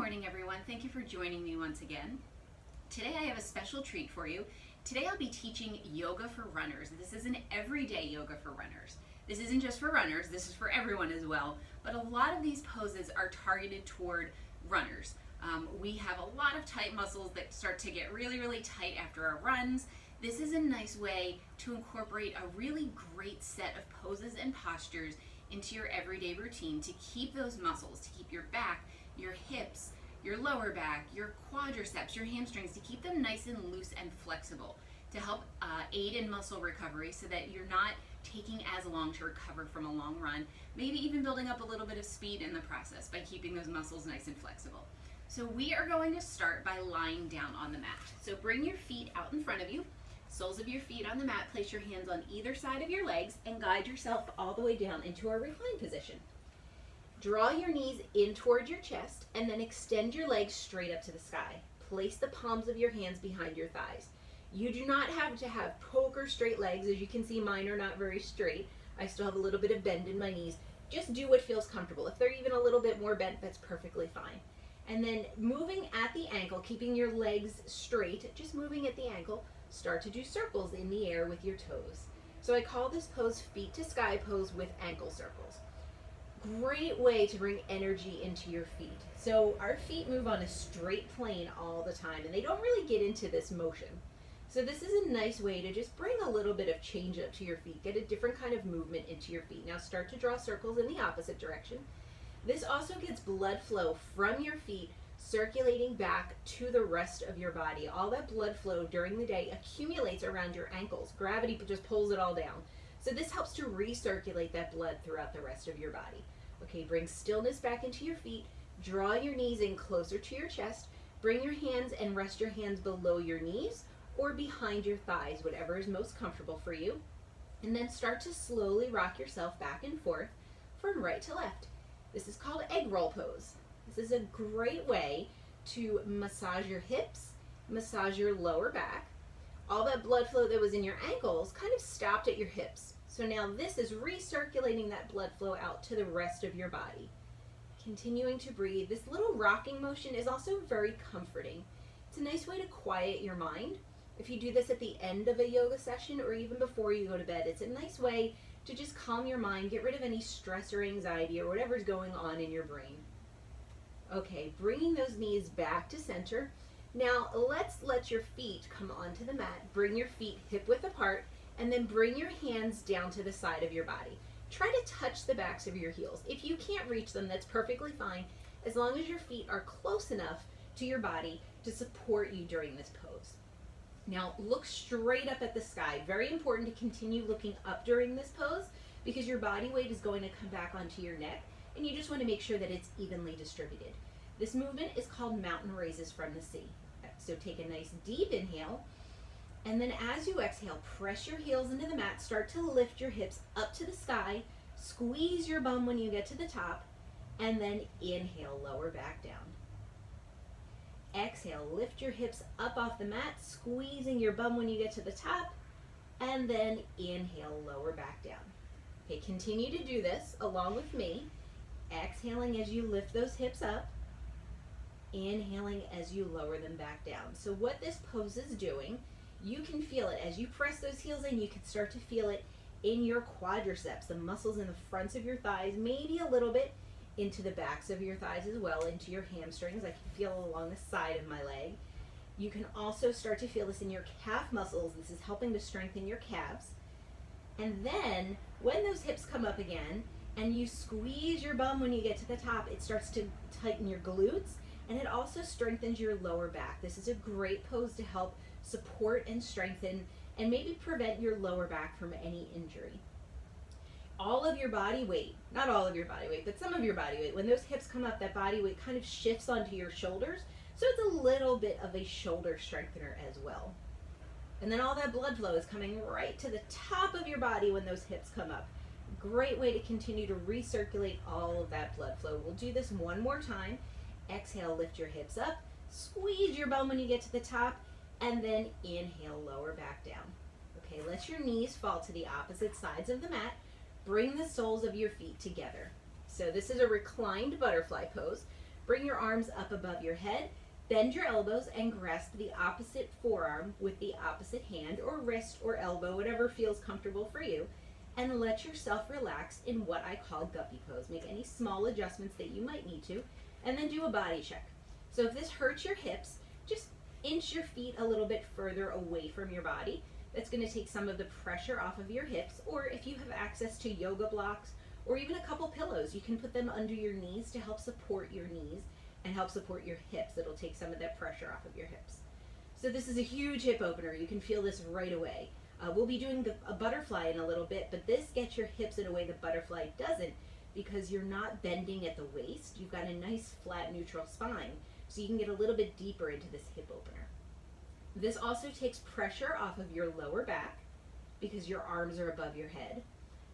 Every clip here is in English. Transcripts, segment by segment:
morning, everyone. Thank you for joining me once again. Today I have a special treat for you. Today I'll be teaching yoga for runners. This is an everyday yoga for runners. This isn't just for runners, this is for everyone as well, but a lot of these poses are targeted toward runners. We have a lot of tight muscles that start to get really tight after our runs. This is a nice way to incorporate a really great set of poses and postures into your everyday routine to keep those muscles, to keep your back, your hips, your lower back, your quadriceps, your hamstrings, to keep them nice and loose and flexible, to help aid in muscle recovery so that you're not taking as long to recover from a long run, maybe even building up a little bit of speed in the process by keeping those muscles nice and flexible. So we are going to start by lying down on the mat. So bring your feet out in front of you, soles of your feet on the mat, place your hands on either side of your legs, and guide yourself all the way down into our recline position. Draw your knees in toward your chest and then extend your legs straight up to the sky. Place the palms of your hands behind your thighs. You do not have to have poker straight legs. As you can see, mine are not very straight. I still have a little bit of bend in my knees. Just do what feels comfortable. If they're even a little bit more bent, that's perfectly fine. And then moving at the ankle, keeping your legs straight, just moving at the ankle, start to do circles in the air with your toes. So I call this pose feet to sky pose with ankle circles. Great way to bring energy into your feet. So our feet move on a straight plane all the time and they don't really get into this motion. So this is a nice way to just bring a little bit of change up to your feet, get a different kind of movement into your feet. Now start to draw circles in the opposite direction. This also gets blood flow from your feet circulating back to the rest of your body. All that blood flow during the day accumulates around your ankles. Gravity just pulls it all down. So this helps to recirculate that blood throughout the rest of your body. Okay, bring stillness back into your feet. Draw your knees in closer to your chest. Bring your hands and rest your hands below your knees or behind your thighs, whatever is most comfortable for you. And then start to slowly rock yourself back and forth from right to left. This is called egg roll pose. This is a great way to massage your hips, massage your lower back. All that blood flow that was in your ankles kind of stopped at your hips. So now this is recirculating that blood flow out to the rest of your body. Continuing to breathe. This little rocking motion is also very comforting. It's a nice way to quiet your mind. If you do this at the end of a yoga session or even before you go to bed, it's a nice way to just calm your mind, get rid of any stress or anxiety or whatever's going on in your brain. Okay, bringing those knees back to center. Now let's let your feet come onto the mat. Bring your feet hip width apart and then bring your hands down to the side of your body. Try to touch the backs of your heels. If you can't reach them, that's perfectly fine, as long as your feet are close enough to your body to support you during this pose. Now look straight up at the sky. Very important to continue looking up during this pose because your body weight is going to come back onto your neck and you just want to make sure that it's evenly distributed. This movement is called mountain raises from the sea. So take a nice deep inhale. And then as you exhale, press your heels into the mat, start to lift your hips up to the sky, squeeze your bum when you get to the top, and then inhale, lower back down. Exhale, lift your hips up off the mat, squeezing your bum when you get to the top, and then inhale, lower back down. Okay, continue to do this along with me, exhaling as you lift those hips up, inhaling as you lower them back down. So what this pose is doing, you can feel it as you press those heels in. You can start to feel it in your quadriceps, the muscles in the fronts of your thighs, maybe a little bit into the backs of your thighs as well, into your hamstrings. I can feel along the side of my leg. You can also start to feel this in your calf muscles. This is helping to strengthen your calves. And then when those hips come up again and you squeeze your bum when you get to the top, it starts to tighten your glutes and it also strengthens your lower back. This is a great pose to help support and strengthen and maybe prevent your lower back from any injury. All of your body weight, not all of your body weight, but some of your body weight, when those hips come up, that body weight kind of shifts onto your shoulders, so it's a little bit of a shoulder strengthener as well. And then all that blood flow is coming right to the top of your body when those hips come up. Great way to continue to recirculate all of that blood flow. We'll do this one more time. Exhale, lift your hips up, squeeze your bum when you get to the top, and then inhale, lower back down. Okay, let your knees fall to the opposite sides of the mat. Bring the soles of your feet together. So this is a reclined butterfly pose. Bring your arms up above your head, bend your elbows, and grasp the opposite forearm with the opposite hand or wrist or elbow, whatever feels comfortable for you, and let yourself relax in what I call guppy pose. Make any small adjustments that you might need to, and then do a body check. So if this hurts your hips, just inch your feet a little bit further away from your body. That's going to take some of the pressure off of your hips, or if you have access to yoga blocks or even a couple pillows, you can put them under your knees to help support your knees and help support your hips. It'll take some of that pressure off of your hips. So this is a huge hip opener. You can feel this right away. We'll be doing a butterfly in a little bit, but this gets your hips in a way the butterfly doesn't, because you're not bending at the waist. You've got a nice flat neutral spine, so you can get a little bit deeper into this hip opener. This also takes pressure off of your lower back because your arms are above your head.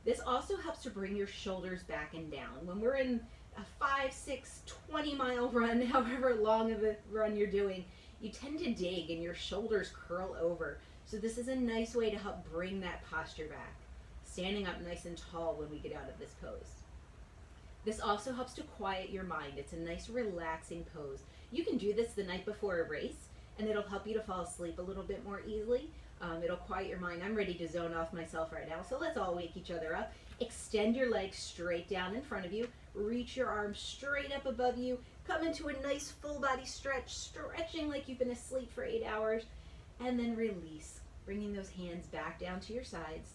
This also helps to bring your shoulders back and down. When we're in a 5, 6, 20-mile run, however long of a run you're doing, you tend to dig and your shoulders curl over. So this is a nice way to help bring that posture back, standing up nice and tall when we get out of this pose. This also helps to quiet your mind. It's a nice relaxing pose. You can do this the night before a race, and it'll help you to fall asleep a little bit more easily. It'll quiet your mind. I'm ready to zone off myself right now, so let's all wake each other up. Extend your legs straight down in front of you. Reach your arms straight up above you. Come into a nice full body stretch, stretching like you've been asleep for 8 hours. And then release, bringing those hands back down to your sides.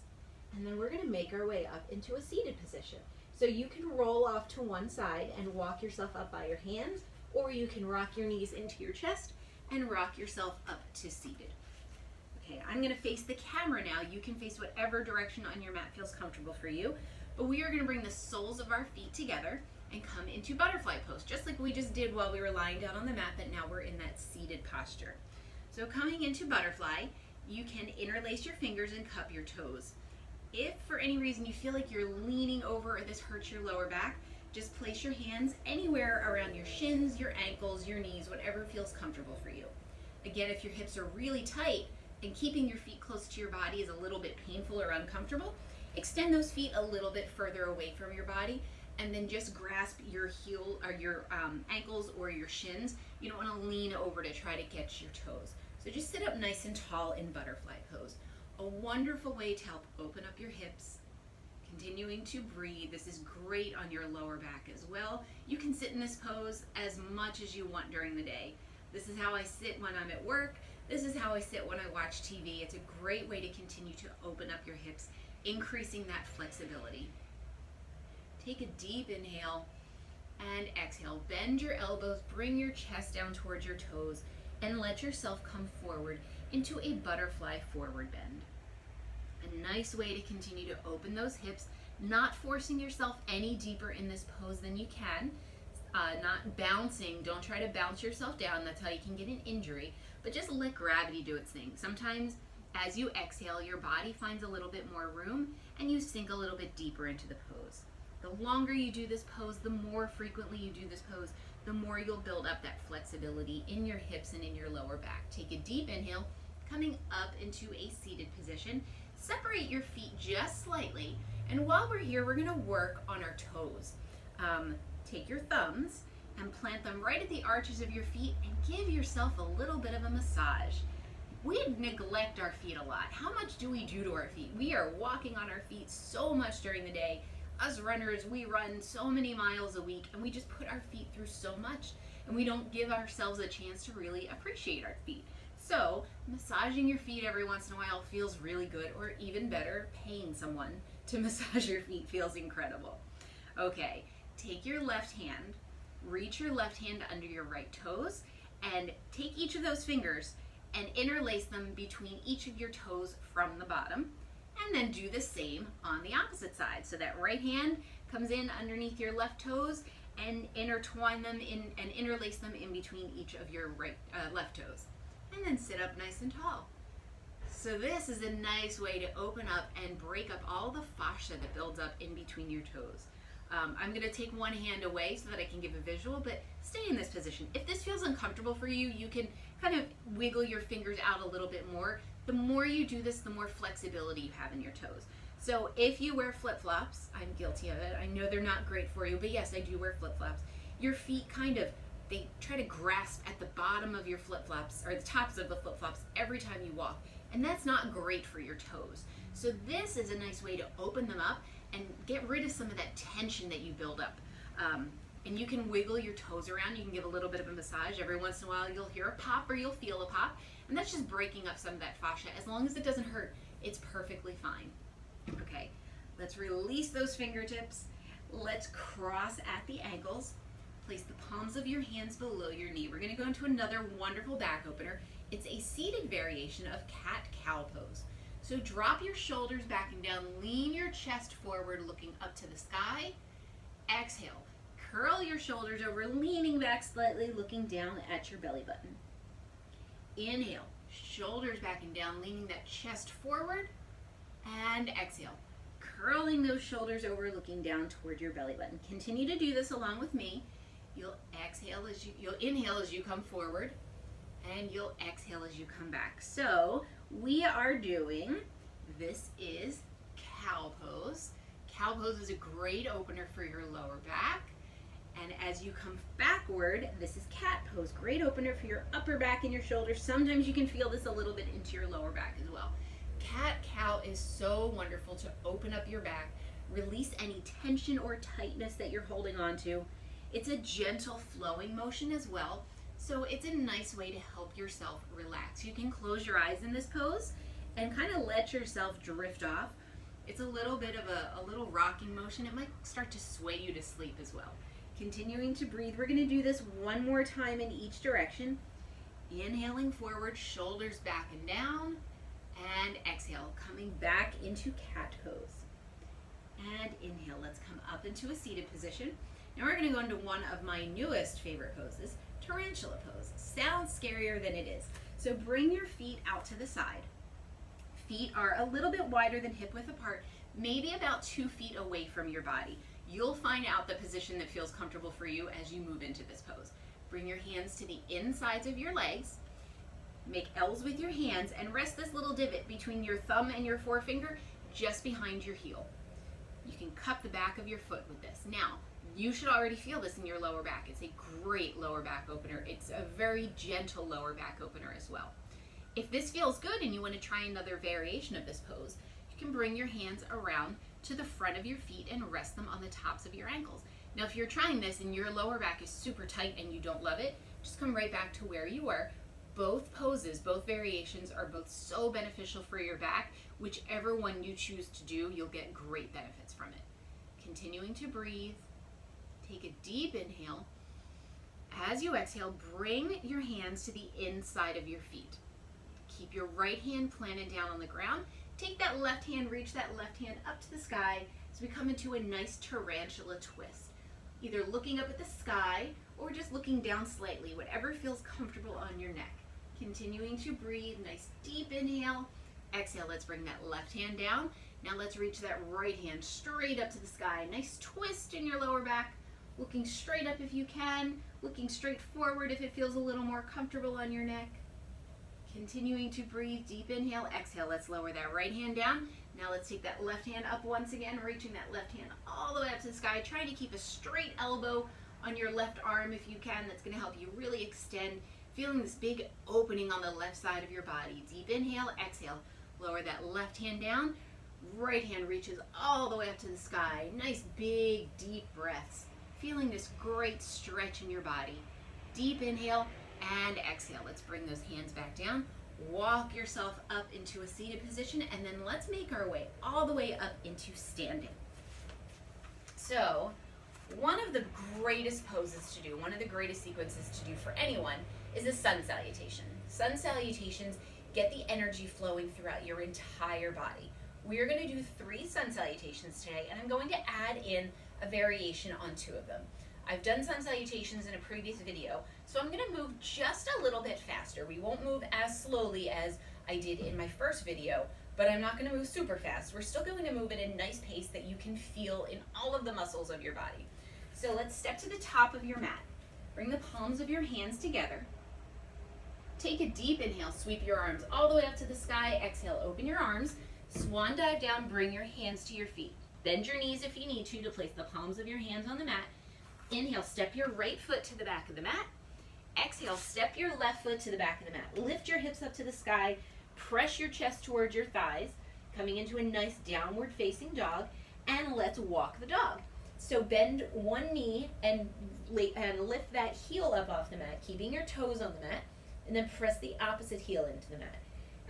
And then we're going to make our way up into a seated position. So you can roll off to one side and walk yourself up by your hands, or you can rock your knees into your chest and rock yourself up to seated. Okay, I'm going to face the camera now. You can face whatever direction on your mat feels comfortable for you. But we are going to bring the soles of our feet together and come into butterfly pose, just like we just did while we were lying down on the mat, but now we're in that seated posture. So coming into butterfly, you can interlace your fingers and cup your toes. If for any reason you feel like you're leaning over or this hurts your lower back, just place your hands anywhere around your shins, your ankles, your knees, whatever feels comfortable for you. Again, if your hips are really tight and keeping your feet close to your body is a little bit painful or uncomfortable, extend those feet a little bit further away from your body, and then just grasp your heel or your ankles or your shins. You don't want to lean over to try to catch your toes. So just sit up nice and tall in butterfly pose. A wonderful way to help open up your hips. Continuing to breathe. This is great on your lower back as well. You can sit in this pose as much as you want during the day. This is how I sit when I'm at work. This is how I sit when I watch TV. It's a great way to continue to open up your hips, increasing that flexibility. Take a deep inhale and exhale. Bend your elbows, bring your chest down towards your toes, and let yourself come forward into a butterfly forward bend. A nice way to continue to open those hips, not forcing yourself any deeper in this pose than you can, not bouncing. Don't try to bounce yourself down. That's how you can get an injury, but just let gravity do its thing. Sometimes as you exhale, your body finds a little bit more room and you sink a little bit deeper into the pose. The longer you do this pose, the more frequently you do this pose, the more you'll build up that flexibility in your hips and in your lower back. Take a deep inhale, coming up into a seated position. Separate your feet just slightly, and while we're here, we're going to work on our toes. Take your thumbs and plant them right at the arches of your feet and give yourself a little bit of a massage. We neglect our feet a lot. How much do we do to our feet? We are walking on our feet so much during the day. Us runners, we run so many miles a week, and we just put our feet through so much, and we don't give ourselves a chance to really appreciate our feet. So massaging your feet every once in a while feels really good, or even better, paying someone to massage your feet feels incredible. Okay, take your left hand, reach your left hand under your right toes, and take each of those fingers and interlace them between each of your toes from the bottom, and then do the same on the opposite side. So that right hand comes in underneath your left toes and intertwine them in and interlace them in between each of your left toes. And then sit up nice and tall. So this is a nice way to open up and break up all the fascia that builds up in between your toes. I'm going to take one hand away so that I can give a visual, but stay in this position. If this feels uncomfortable for you, you can kind of wiggle your fingers out a little bit more. The more you do this, the more flexibility you have in your toes. So if you wear flip-flops, I'm guilty of it. I know they're not great for you, but yes, I do wear flip-flops. Your feet kind of they try to grasp at the bottom of your flip-flops or the tops of the flip-flops every time you walk, and that's not great for your toes. So this is a nice way to open them up and get rid of some of that tension that you build up. And you can wiggle your toes around. You can give a little bit of a massage. Every once in a while you'll hear a pop or you'll feel a pop, and that's just breaking up some of that fascia. As long as it doesn't hurt, it's perfectly fine. Okay, let's release those fingertips. Let's cross at the ankles. Place the palms of your hands below your knee. We're going to go into another wonderful back opener. It's a seated variation of cat-cow pose. So drop your shoulders back and down. Lean your chest forward, looking up to the sky. Exhale. Curl your shoulders over, leaning back slightly, looking down at your belly button. Inhale. Shoulders back and down, leaning that chest forward. And exhale. Curling those shoulders over, looking down toward your belly button. Continue to do this along with me. You'll inhale as you come forward, and you'll exhale as you come back. So we are doing, this is cow pose. Cow pose is a great opener for your lower back. And as you come backward, this is cat pose. Great opener for your upper back and your shoulders. Sometimes you can feel this a little bit into your lower back as well. Cat-cow is so wonderful to open up your back, release any tension or tightness that you're holding on to. It's a gentle flowing motion as well, so it's a nice way to help yourself relax. You can close your eyes in this pose and kind of let yourself drift off. It's a little bit of a little rocking motion. It might start to sway you to sleep as well. Continuing to breathe. We're going to do this one more time in each direction. Inhaling forward, shoulders back and down, and exhale, coming back into cat pose. And inhale, let's come up into a seated position. Now we're going to go into one of my newest favorite poses, tarantula pose. Sounds scarier than it is. So bring your feet out to the side. Feet are a little bit wider than hip width apart, maybe about 2 feet away from your body. You'll find out the position that feels comfortable for you as you move into this pose. Bring your hands to the insides of your legs. Make L's with your hands and rest this little divot between your thumb and your forefinger just behind your heel. You can cup the back of your foot with this. Now, you should already feel this in your lower back. It's a great lower back opener. It's a very gentle lower back opener as well. If this feels good and you want to try another variation of this pose, you can bring your hands around to the front of your feet and rest them on the tops of your ankles. Now, if you're trying this and your lower back is super tight and you don't love it, just come right back to where you were. Both poses, both variations are both so beneficial for your back. Whichever one you choose to do, you'll get great benefits from it. Continuing to breathe. Take a deep inhale. As you exhale, bring your hands to the inside of your feet. Keep your right hand planted down on the ground. Take that left hand, reach that left hand up to the sky as we come into a nice tarantula twist. Either looking up at the sky or just looking down slightly, whatever feels comfortable on your neck. Continuing to breathe, nice deep inhale. Exhale, let's bring that left hand down. Now let's reach that right hand straight up to the sky. Nice twist in your lower back. Looking straight up if you can. Looking straight forward if it feels a little more comfortable on your neck. Continuing to breathe, deep inhale, exhale. Let's lower that right hand down. Now let's take that left hand up once again, reaching that left hand all the way up to the sky. Trying to keep a straight elbow on your left arm if you can. That's going to help you really extend. Feeling this big opening on the left side of your body. Deep inhale, exhale. Lower that left hand down. Right hand reaches all the way up to the sky. Nice big deep breaths. Feeling this great stretch in your body. Deep inhale and exhale. Let's bring those hands back down. Walk yourself up into a seated position, and then let's make our way all the way up into standing. So, one of the greatest poses to do, one of the greatest sequences to do for anyone is a sun salutation. Sun salutations get the energy flowing throughout your entire body. We're going to do 3 sun salutations today, and I'm going to add in a variation on 2 of them. I've done sun salutations in a previous video, so I'm going to move just a little bit faster. We won't move as slowly as I did in my first video, but I'm not going to move super fast. We're still going to move at a nice pace that you can feel in all of the muscles of your body. So let's step to the top of your mat. Bring the palms of your hands together. Take a deep inhale, sweep your arms all the way up to the sky. Exhale, open your arms. Swan dive down, bring your hands to your feet. Bend your knees if you need to place the palms of your hands on the mat. Inhale, step your right foot to the back of the mat. Exhale, step your left foot to the back of the mat. Lift your hips up to the sky. Press your chest towards your thighs, coming into a nice downward facing dog. And let's walk the dog. So bend one knee and lift that heel up off the mat, keeping your toes on the mat. And then press the opposite heel into the mat.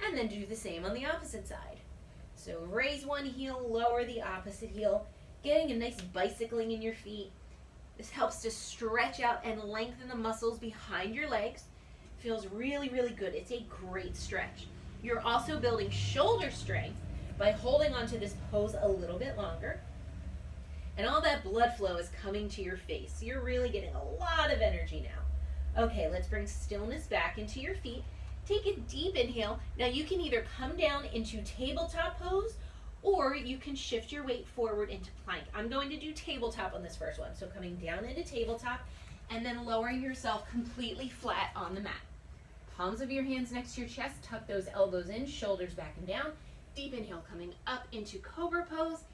And then do the same on the opposite side. So raise one heel, lower the opposite heel, getting a nice bicycling in your feet. This helps to stretch out and lengthen the muscles behind your legs. Feels really, really good. It's a great stretch. You're also building shoulder strength by holding onto this pose a little bit longer. And all that blood flow is coming to your face. So you're really getting a lot of energy now. Okay, let's bring stillness back into your feet. Take a deep inhale. Now you can either come down into tabletop pose or you can shift your weight forward into plank. I'm going to do tabletop on this first one. So coming down into tabletop and then lowering yourself completely flat on the mat. Palms of your hands next to your chest, tuck those elbows in, shoulders back and down. Deep inhale coming up into cobra pose.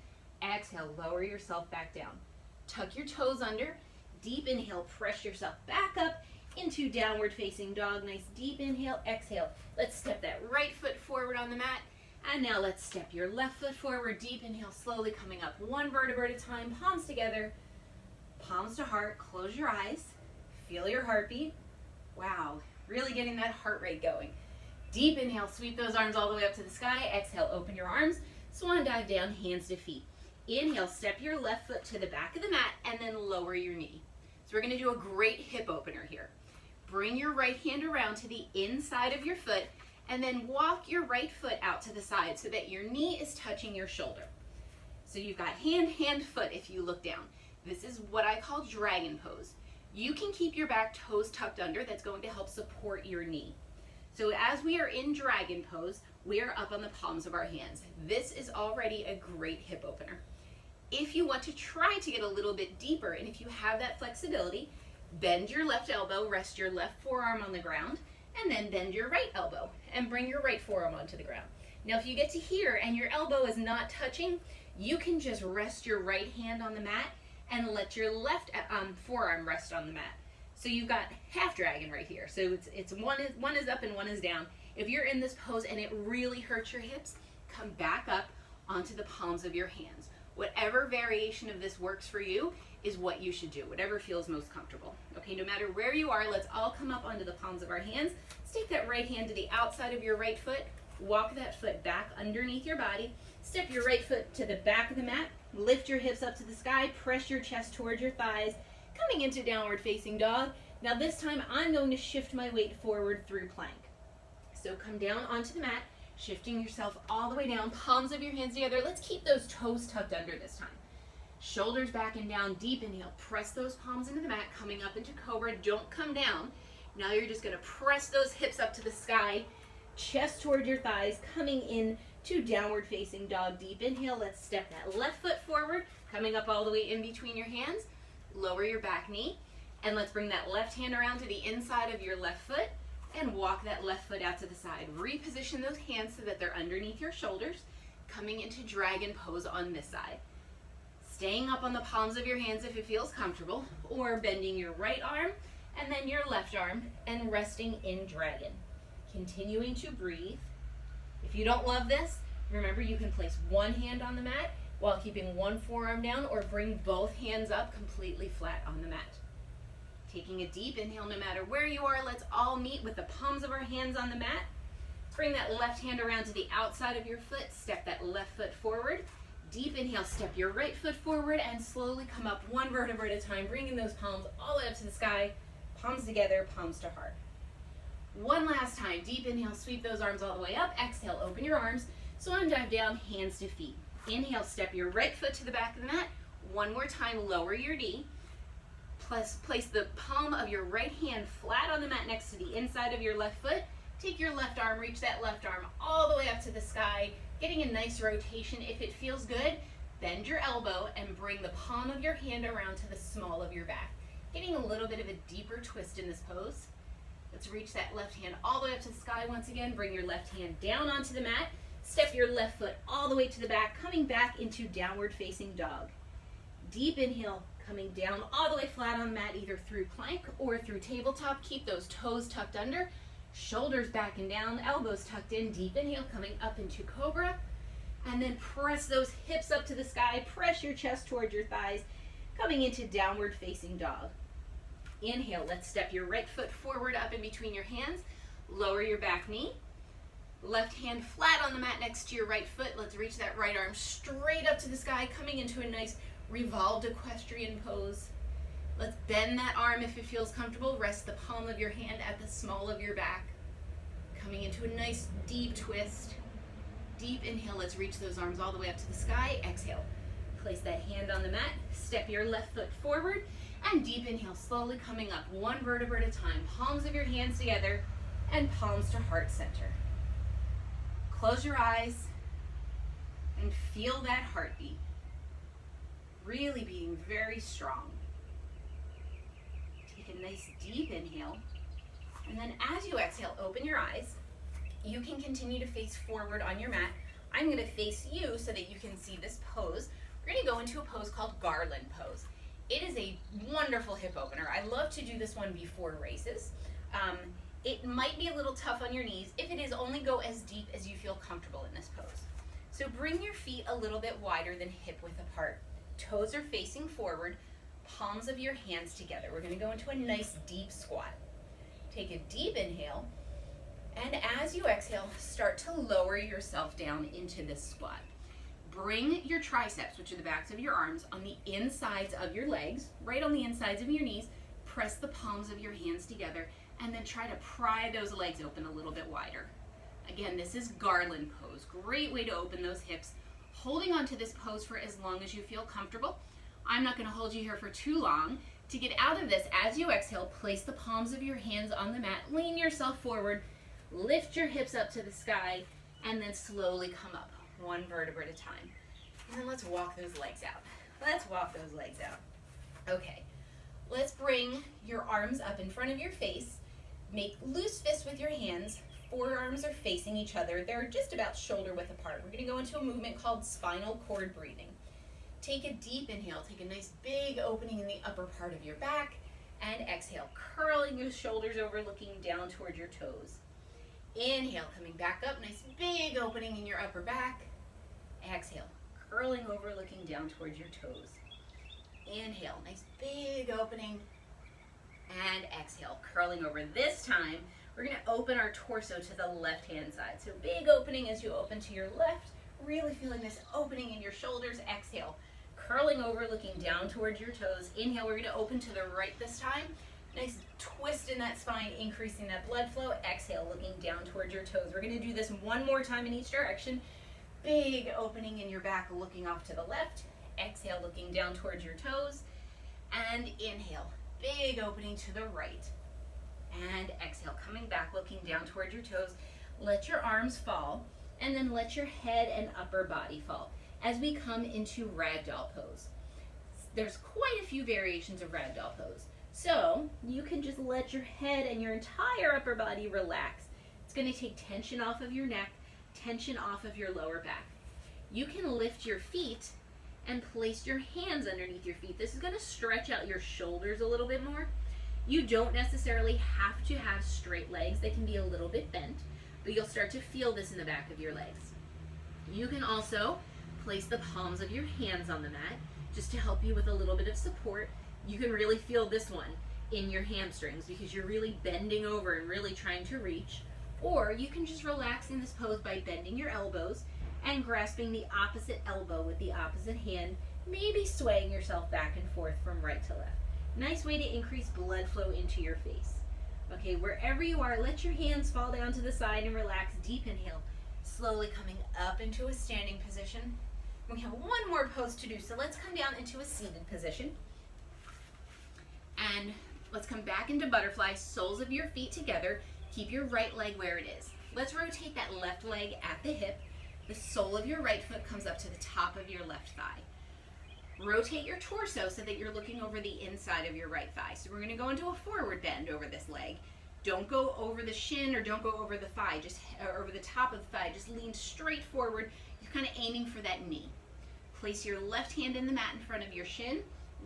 Exhale, lower yourself back down. Tuck your toes under. Deep inhale, press yourself back up into downward facing dog. Nice deep inhale, exhale. Let's step that right foot forward on the mat. And now let's step your left foot forward. Deep inhale, slowly coming up one vertebra at a time. Palms together, palms to heart. Close your eyes. Feel your heartbeat. Wow, really getting that heart rate going. Deep inhale, sweep those arms all the way up to the sky. Exhale, open your arms. Swan dive down, hands to feet. Inhale, step your left foot to the back of the mat and then lower your knee. So we're going to do a great hip opener here. Bring your right hand around to the inside of your foot and then walk your right foot out to the side so that your knee is touching your shoulder. So you've got hand, foot if you look down. This is what I call dragon pose. You can keep your back toes tucked under. That's going to help support your knee. So as we are in dragon pose, we are up on the palms of our hands. This is already a great hip opener. If you want to try to get a little bit deeper, and if you have that flexibility, bend your left elbow, rest your left forearm on the ground, and then bend your right elbow and bring your right forearm onto the ground. Now if you get to here and your elbow is not touching, you can just rest your right hand on the mat and let your left forearm rest on the mat. So you've got half dragon right here. So it's one is up and one is down. If you're in this pose and it really hurts your hips, come back up onto the palms of your hands. Whatever variation of this works for you is what you should do, whatever feels most comfortable. Okay, no matter where you are, let's all come up onto the palms of our hands. Let's take that right hand to the outside of your right foot, walk that foot back underneath your body, step your right foot to the back of the mat, lift your hips up to the sky, press your chest towards your thighs, coming into downward facing dog. Now this time I'm going to shift my weight forward through plank. So come down onto the mat, shifting yourself all the way down, palms of your hands together. Let's keep those toes tucked under this time. Shoulders back and down, deep inhale, press those palms into the mat, coming up into cobra, don't come down. Now you're just gonna press those hips up to the sky, chest toward your thighs, coming in to downward facing dog. Deep inhale, let's step that left foot forward, coming up all the way in between your hands, lower your back knee, and let's bring that left hand around to the inside of your left foot, and walk that left foot out to the side. Reposition those hands so that they're underneath your shoulders, coming into dragon pose on this side. Staying up on the palms of your hands if it feels comfortable, or bending your right arm and then your left arm and resting in dragon. Continuing to breathe. If you don't love this, remember you can place one hand on the mat while keeping one forearm down, or bring both hands up completely flat on the mat. Taking a deep inhale, no matter where you are, let's all meet with the palms of our hands on the mat. Bring that left hand around to the outside of your foot, step that left foot forward. Deep inhale, step your right foot forward and slowly come up one vertebra at a time, bringing those palms all the way up to the sky, palms together, palms to heart. One last time, deep inhale, sweep those arms all the way up. Exhale, open your arms, swan dive down, hands to feet. Inhale, step your right foot to the back of the mat. One more time, lower your knee. Place the palm of your right hand flat on the mat next to the inside of your left foot. Take your left arm, reach that left arm all the way up to the sky, getting a nice rotation. If it feels good, bend your elbow and bring the palm of your hand around to the small of your back, getting a little bit of a deeper twist in this pose. Let's reach that left hand all the way up to the sky once again. Bring your left hand down onto the mat. Step your left foot all the way to the back, coming back into downward facing dog. Deep inhale, coming down all the way flat on the mat, either through plank or through tabletop. Keep those toes tucked under, shoulders back and down, elbows tucked in. Deep inhale, coming up into cobra. And then press those hips up to the sky. Press your chest towards your thighs, coming into downward facing dog. Inhale, let's step your right foot forward up in between your hands. Lower your back knee. Left hand flat on the mat next to your right foot. Let's reach that right arm straight up to the sky, coming into a nice revolved equestrian pose. Let's bend that arm if it feels comfortable. Rest the palm of your hand at the small of your back. Coming into a nice deep twist. Deep inhale, let's reach those arms all the way up to the sky. Exhale, place that hand on the mat. Step your left foot forward. And deep inhale, slowly coming up, one vertebra at a time. Palms of your hands together and palms to heart center. Close your eyes and feel that heartbeat. Really being very strong. Take a nice deep inhale. And then as you exhale, open your eyes. You can continue to face forward on your mat. I'm going to face you so that you can see this pose. We're going to go into a pose called garland pose. It is a wonderful hip opener. I love to do this one before races. It might be a little tough on your knees. If it is, only go as deep as you feel comfortable in this pose. So bring your feet a little bit wider than hip width apart. Toes are facing forward, palms of your hands together. We're going to go into a nice deep squat. Take a deep inhale, and as you exhale, start to lower yourself down into this squat. Bring your triceps, which are the backs of your arms, on the insides of your legs, right on the insides of your knees. Press the palms of your hands together, and then try to pry those legs open a little bit wider. Again, this is garland pose. Great way to open those hips. Holding on to this pose for as long as you feel comfortable. I'm not going to hold you here for too long. To get out of this, as you exhale, place the palms of your hands on the mat. Lean yourself forward. Lift your hips up to the sky, and then slowly come up, one vertebra at a time. And then let's walk those legs out. Let's walk those legs out. Okay, let's bring your arms up in front of your face. Make loose fists with your hands. Forearms are facing each other. They're just about shoulder width apart. We're going to go into a movement called spinal cord breathing. Take a deep inhale. Take a nice big opening in the upper part of your back. And exhale, curling your shoulders over, looking down towards your toes. Inhale, coming back up. Nice big opening in your upper back. Exhale, curling over, looking down towards your toes. Inhale, nice big opening. And exhale, curling over. This time, we're going to open our torso to the left-hand side. So big opening as you open to your left, really feeling this opening in your shoulders. Exhale, curling over, looking down towards your toes. Inhale, we're going to open to the right this time. Nice twist in that spine, increasing that blood flow. Exhale, looking down towards your toes. We're going to do this one more time in each direction. Big opening in your back, looking off to the left. Exhale, looking down towards your toes. And inhale, big opening to the right. And exhale, coming back, looking down towards your toes. Let your arms fall, and then let your head and upper body fall as we come into ragdoll pose. There's quite a few variations of ragdoll pose. So you can just let your head and your entire upper body relax. It's going to take tension off of your neck, tension off of your lower back. You can lift your feet and place your hands underneath your feet. This is going to stretch out your shoulders a little bit more. You don't necessarily have to have straight legs. They can be a little bit bent, but you'll start to feel this in the back of your legs. You can also place the palms of your hands on the mat just to help you with a little bit of support. You can really feel this one in your hamstrings because you're really bending over and really trying to reach. Or you can just relax in this pose by bending your elbows and grasping the opposite elbow with the opposite hand, maybe swaying yourself back and forth from right to left. Nice way to increase blood flow into your face. Okay, wherever you are, let your hands fall down to the side and relax. Deep inhale, slowly coming up into a standing position. We have one more pose to do, so let's come down into a seated position. And let's come back into butterfly, soles of your feet together. Keep your right leg where it is. Let's rotate that left leg at the hip. The sole of your right foot comes up to the top of your left thigh. Rotate your torso so that you're looking over the inside of your right thigh. So we're going to go into a forward bend over this leg. Don't go over the shin or don't go over the thigh, just over the top of the thigh. Just lean straight forward. You're kind of aiming for that knee. Place your left hand in the mat in front of your shin.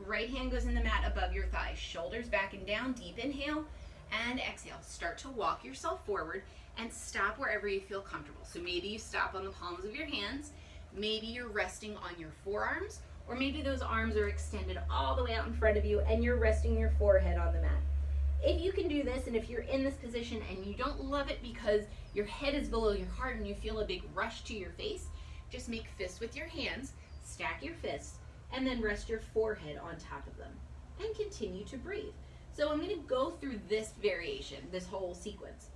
Right hand goes in the mat above your thighs, shoulders back and down, deep inhale, and exhale. Start to walk yourself forward and stop wherever you feel comfortable. So maybe you stop on the palms of your hands, maybe you're resting on your forearms, or maybe those arms are extended all the way out in front of you and you're resting your forehead on the mat. If you can do this, and if you're in this position and you don't love it because your head is below your heart and you feel a big rush to your face, just make fists with your hands, stack your fists, and then rest your forehead on top of them. And continue to breathe. So I'm going to go through this variation, this whole sequence.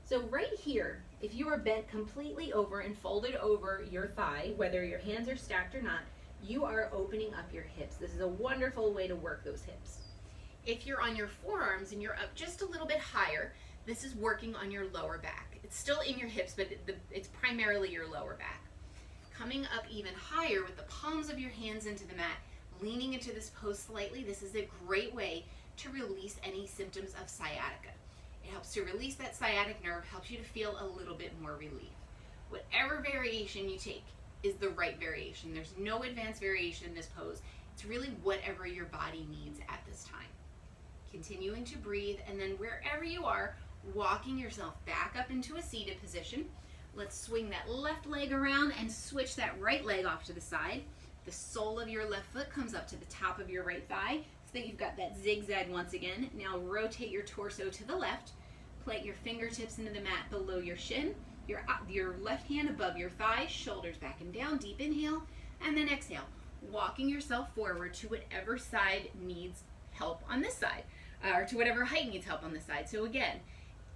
So right here, if you are bent completely over and folded over your thigh, whether your hands are stacked or not, you are opening up your hips. This is a wonderful way to work those hips. If you're on your forearms and you're up just a little bit higher, this is working on your lower back. It's still in your hips, but it's primarily your lower back. Coming up even higher with the palms of your hands into the mat, leaning into this pose slightly, this is a great way to release any symptoms of sciatica. It helps to release that sciatic nerve, helps you to feel a little bit more relief. Whatever variation you take is the right variation. There's no advanced variation in this pose. It's really whatever your body needs at this time. Continuing to breathe, and then wherever you are, walking yourself back up into a seated position. Let's swing that left leg around and switch that right leg off to the side. The sole of your left foot comes up to the top of your right thigh so that you've got that zigzag once again. Now rotate your torso to the left. Plant your fingertips into the mat below your shin. Your left hand above your thigh, shoulders back and down, deep inhale, and then exhale. Walking yourself forward to whatever side needs help on this side, or to whatever height needs help on this side. So again,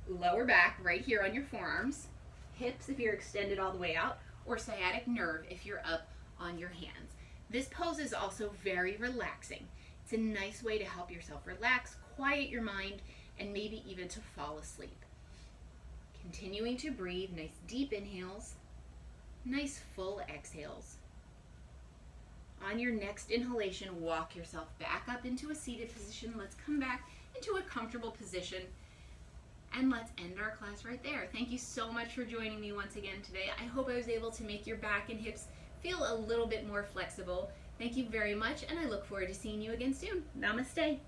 lower back right here on your forearms, hips if you're extended all the way out, or sciatic nerve if you're up on your hands. This pose is also very relaxing. It's a nice way to help yourself relax, quiet your mind, and maybe even to fall asleep. Continuing to breathe, nice deep inhales, nice full exhales. On your next inhalation, walk yourself back up into a seated position. Let's come back into a comfortable position. And let's end our class right there. Thank you so much for joining me once again today. I hope I was able to make your back and hips feel a little bit more flexible. Thank you very much, and I look forward to seeing you again soon. Namaste.